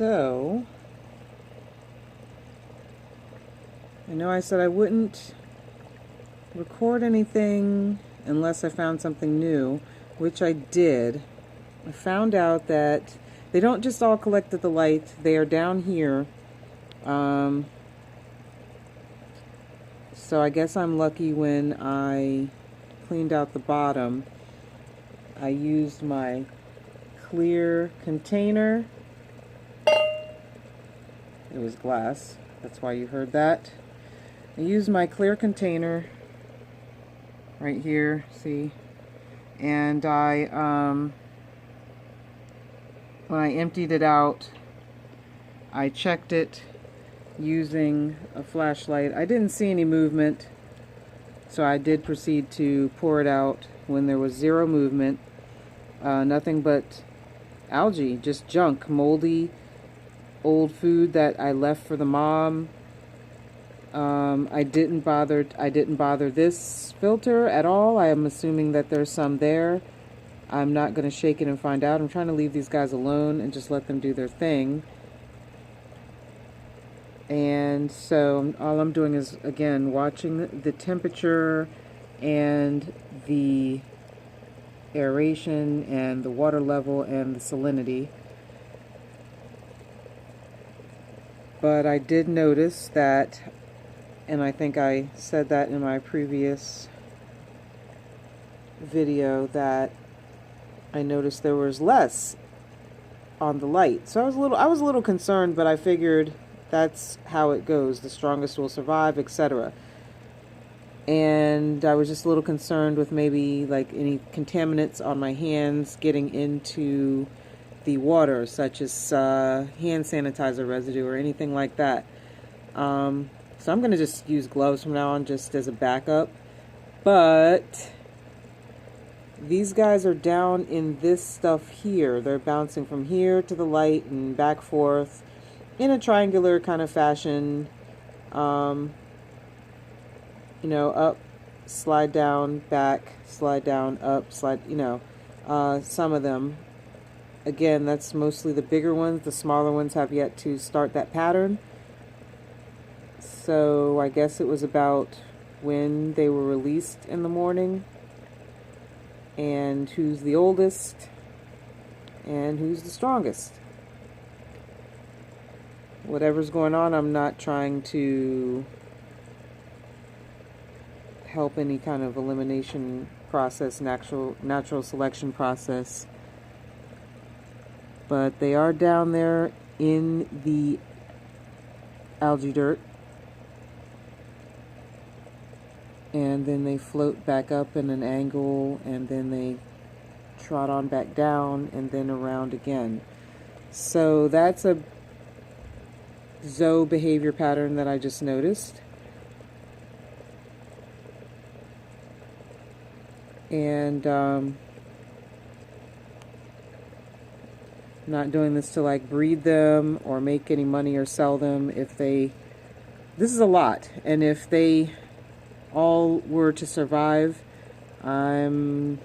So, I know I said I wouldn't record anything unless I found something new, which I did. I found out that they don't just all collect at the light, they are down here. So I guess I'm lucky when I cleaned out the bottom. I used my clear container. It was glass, that's why you heard that. I used my clear container right here, see? And when I emptied it out, I checked it using a flashlight. I didn't see any movement, so I did proceed to pour it out when there was zero movement. Nothing but algae, just junk, moldy, old food that I left for the mom. I didn't bother this filter at all. I am assuming that there's some there. I'm not going to shake it and find out. I'm trying to leave these guys alone and just let them do their thing. And so all I'm doing is, again, watching the temperature and the aeration and the water level and the salinity. But I did notice that, and I think I said that in my previous video, that I noticed there was less on the light. So I was a little concerned, but I figured that's how it goes. The strongest will survive, etc. And I was just a little concerned with maybe like any contaminants on my hands getting into the water, such as hand sanitizer residue or anything like that. So I'm going to just use gloves from now on just as a backup. But these guys are down in this stuff here. They're bouncing from here to the light and back forth in a triangular kind of fashion. You know, up, slide down, back, slide down, up, slide, you know, some of them. Again, that's mostly the bigger ones. The smaller ones have yet to start that pattern. So I guess it was about when they were released in the morning, and who's the oldest, and who's the strongest. Whatever's going on, I'm not trying to help any kind of elimination process, natural selection process. But they are down there in the algae dirt. And then they float back up in an angle, and then they trot on back down and then around again. So that's a behavior pattern that I just noticed. And not doing this to like breed them or make any money or sell them. This is a lot, and if they all were to survive, I'm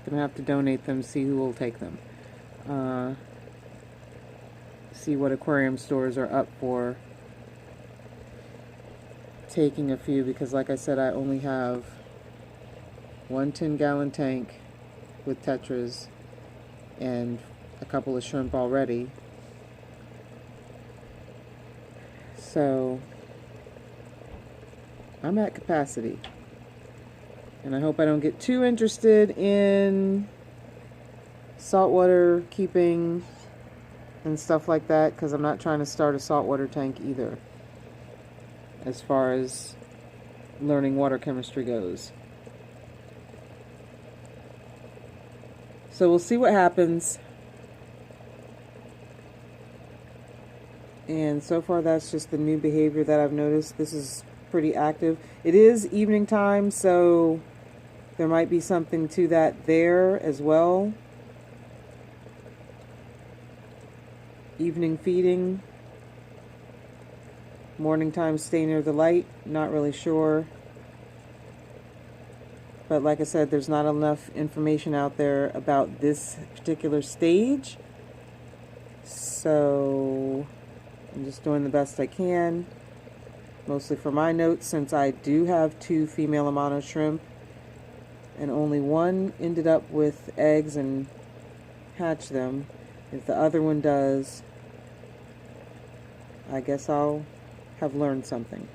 gonna have to donate them, see who will take them. See what aquarium stores are up for taking a few, because like I said, I only have one 10-gallon tank with tetras and a couple of shrimp already. So I'm at capacity, and I hope I don't get too interested in saltwater keeping and stuff like that, because I'm not trying to start a saltwater tank either, as far as learning water chemistry goes. So we'll see what happens. And so far that's just the new behavior that I've noticed. This is pretty active. It is evening time, so there might be something to that there as well. Evening feeding. Morning time, stay near the light. Not really sure. But like I said, there's not enough information out there about this particular stage So I'm just doing the best I can, mostly for my notes, since I do have 2 female Amano shrimp and only one ended up with eggs and hatched them. If the other one does, I guess I'll have learned something.